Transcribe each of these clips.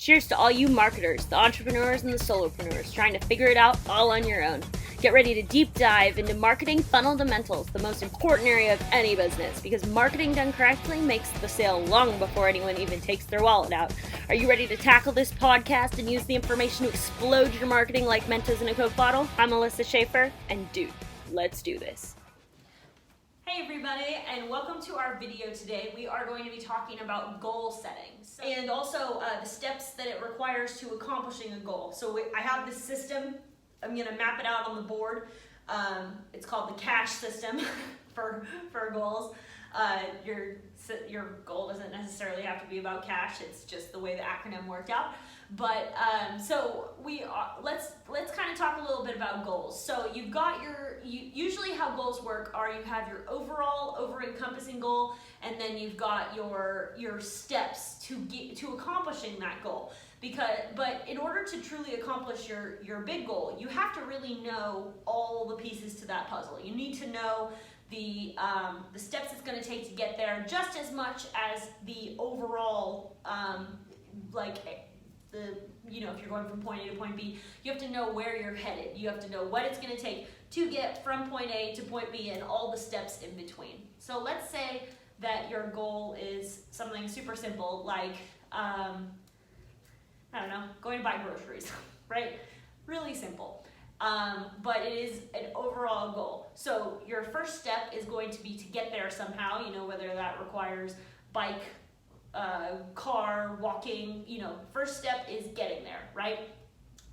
Cheers to all you marketers, the entrepreneurs and the solopreneurs trying to figure it out all on your own. Get ready to deep dive into marketing fundamentals, the most important area of any business, because marketing done correctly makes the sale long before anyone even takes their wallet out. Are you ready to tackle this podcast and use the information to explode your marketing like Mentos in a Coke bottle? I'm Alyssa Schaefer, and dude, let's do this. Hey everybody, and welcome to our video today. We are going to be talking about goal setting and also the steps that it requires to accomplishing a goal. So I have this system. I'm going to map it out on the board. It's called the CASH system for goals. Your goal doesn't necessarily have to be about cash. It's just the way the acronym worked out. But let's kind of talk a little bit about goals. So you've got usually how goals work are you have your overall over-encompassing goal, and then you've got your steps to accomplishing that goal. But in order to truly accomplish your big goal, you have to really know all the pieces to that puzzle. You need to know the steps it's going to take to get there, just as much as the overall if you're going from point A to point B, you have to know where you're headed. You have to know what it's going to take to get from point A to point B and all the steps in between. So let's say that your goal is something super simple, like going to buy groceries, right? Really simple. But it is an overall goal. So your first step is going to be to get there somehow, whether that requires bike, car, walking, first step is getting there, right?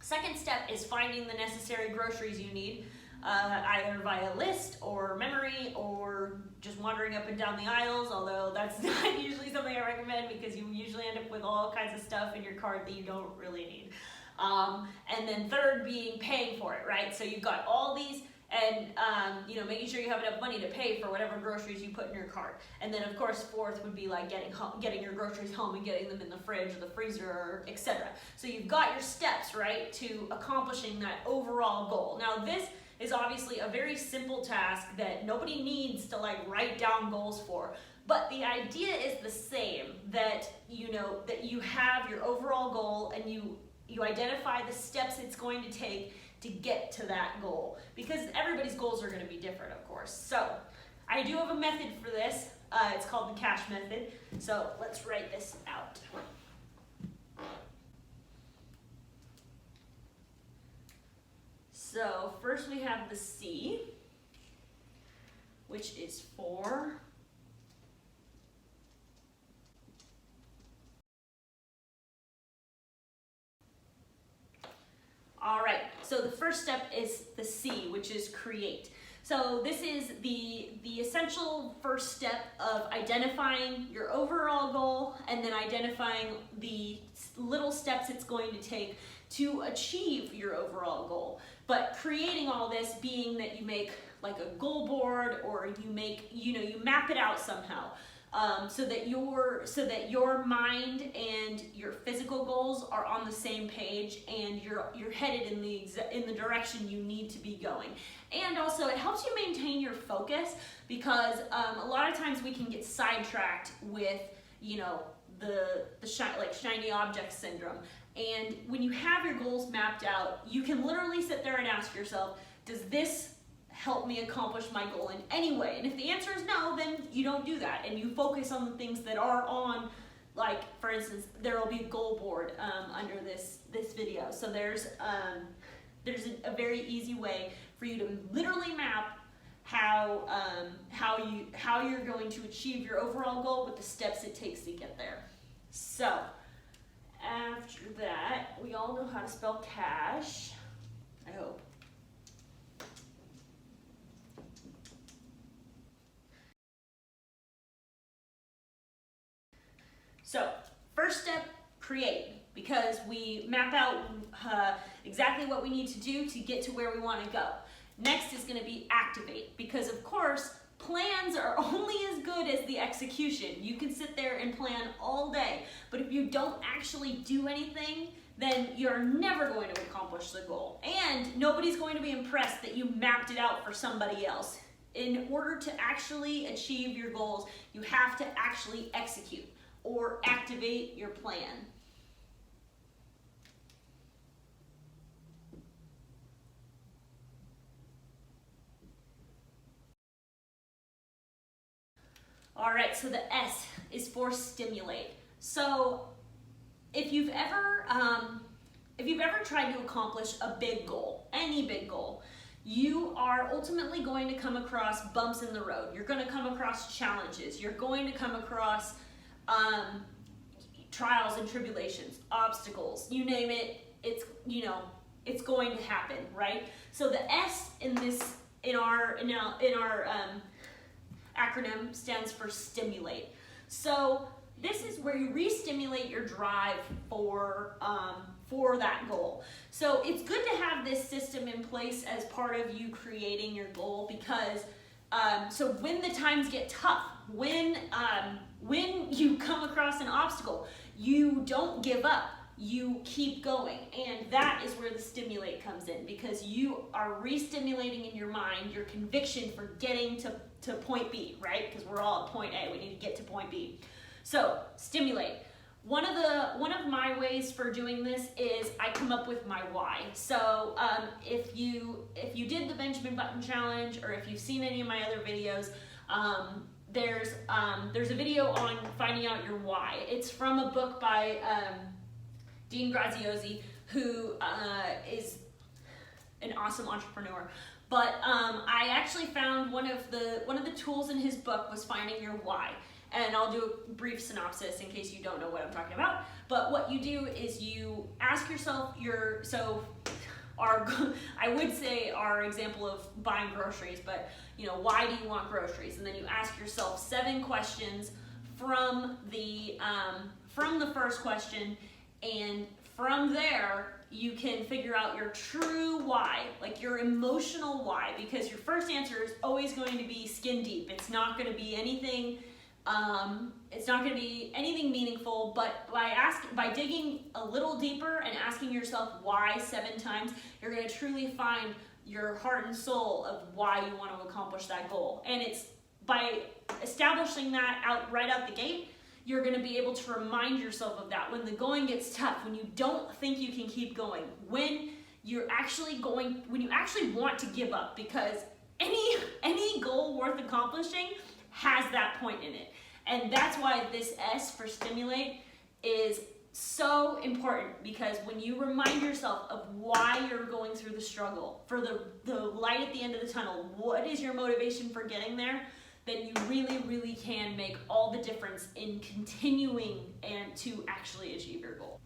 Second step is finding the necessary groceries you need, either via list or memory or just wandering up and down the aisles, although that's not usually something I recommend because you usually end up with all kinds of stuff in your cart that you don't really need. And then third being paying for it, right? So you've got all these and making sure you have enough money to pay for whatever groceries you put in your cart. And then of course fourth would be like getting your groceries home and getting them in the fridge or the freezer, or etc. So you've got your steps, right, to accomplishing that overall goal. Now this is obviously a very simple task that nobody needs to write down goals for. But the idea is the same, that that you have your overall goal and you identify the steps it's going to take to get to that goal, because everybody's goals are going to be different, of course. So I do have a method for this. It's called the CASH method. So let's write this out. So first we have the C, which is for all right, so the first step is the C, which is create. So this is the essential first step of identifying your overall goal and then identifying the little steps it's going to take to achieve your overall goal. But creating all this being that you make like a goal board, or you make, you map it out somehow. So that your mind and your physical goals are on the same page, and you're headed in the direction you need to be going. And also it helps you maintain your focus, because a lot of times we can get sidetracked with the shiny object syndrome. And when you have your goals mapped out, you can literally sit there and ask yourself, does this help me accomplish my goal in any way? And if the answer is no, then you don't do that, and you focus on the things that are on, for instance, there will be a goal board under this video. So there's a very easy way for you to literally map how you're going to achieve your overall goal with the steps it takes to get there. So after that, we all know how to spell cash, I hope. So first step, create, because we map out exactly what we need to do to get to where we want to go. Next is going to be activate, because of course plans are only as good as the execution. You can sit there and plan all day, but if you don't actually do anything, then you're never going to accomplish the goal. And nobody's going to be impressed that you mapped it out for somebody else. In order to actually achieve your goals, you have to actually execute or activate your plan. All right, so the S is for stimulate. So if you've ever tried to accomplish a big goal, any big goal, you are ultimately going to come across bumps in the road. You're going to come across challenges. You're going to come across trials and tribulations, obstacles, you name it. It's going to happen, right? So the S in our acronym stands for stimulate. So this is where you re-stimulate your drive for that goal. So it's good to have this system in place as part of you creating your goal, because so when the times get tough, when you come across an obstacle, you don't give up. You keep going, and that is where the stimulate comes in, because you are re-stimulating in your mind your conviction for getting to point B, right? Because we're all at point A, we need to get to point B. So stimulate. One of my ways for doing this is I come up with my why. So if you did the Benjamin Button challenge, or if you've seen any of my other videos, there's a video on finding out your why. It's from a book by Dean Graziosi, who is an awesome entrepreneur. But I actually found one of the tools in his book was finding your why. And I'll do a brief synopsis in case you don't know what I'm talking about. But what you do is you ask yourself I would say our example of buying groceries, but why do you want groceries? And then you ask yourself 7 questions from the first question, and from there you can figure out your true why, like your emotional why, because your first answer is always going to be skin deep. It's not going to be anything. It's not going to be anything meaningful, but by digging a little deeper and asking yourself why 7 times, you're going to truly find your heart and soul of why you want to accomplish that goal. And it's by establishing that right out the gate, you're going to be able to remind yourself of that when the going gets tough, when you don't think you can keep going, when you actually want to give up, because any goal worth accomplishing has that point in it. And that's why this S for stimulate is so important, because when you remind yourself of why you're going through the struggle, for the light at the end of the tunnel, what is your motivation for getting there, then you really, really can make all the difference in continuing and to actually achieve your goal.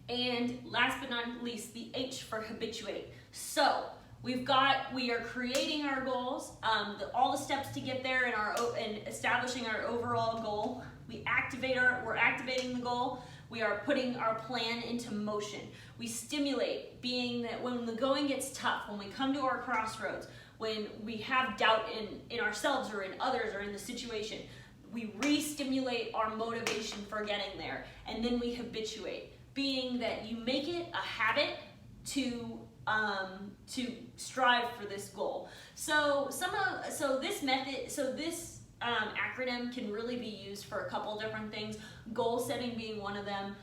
And last but not least, the H for habituate. So we are creating our goals, all the steps to get there, and establishing our overall goal. We're activating the goal. We are putting our plan into motion. We stimulate, being that when the going gets tough, when we come to our crossroads, when we have doubt in ourselves or in others or in the situation, we re-stimulate our motivation for getting there. And then we habituate, being that you make it a habit to strive for this goal. So this acronym can really be used for a couple different things, goal setting being one of them,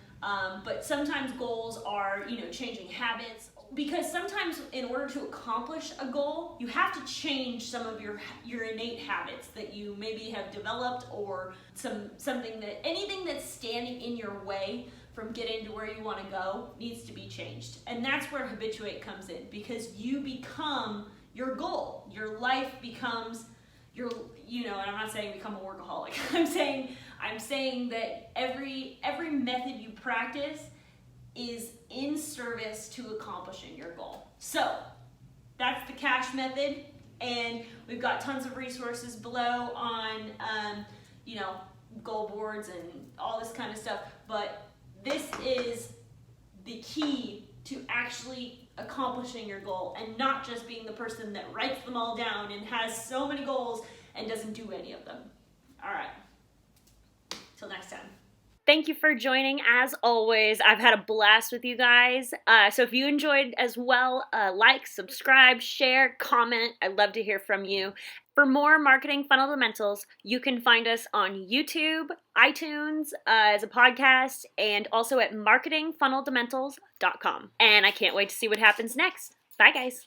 but sometimes goals are changing habits, because sometimes in order to accomplish a goal, you have to change some of your innate habits that you maybe have developed, or anything that's standing in your way from getting to where you want to go needs to be changed. And that's where habituate comes in, because you become your goal. Your life becomes and I'm not saying become a workaholic. I'm saying that every method you practice is in service to accomplishing your goal. So that's the cash method, and we've got tons of resources below on goal boards and all this kind of stuff, but this is the key to actually accomplishing your goal, and not just being the person that writes them all down and has so many goals and doesn't do any of them. All right, till next time. Thank you for joining. As always, I've had a blast with you guys. So if you enjoyed as well, like, subscribe, share, comment. I'd love to hear from you. For more marketing fundamentals, you can find us on YouTube, iTunes, as a podcast, and also at marketingfunneldementals.com. And I can't wait to see what happens next. Bye, guys.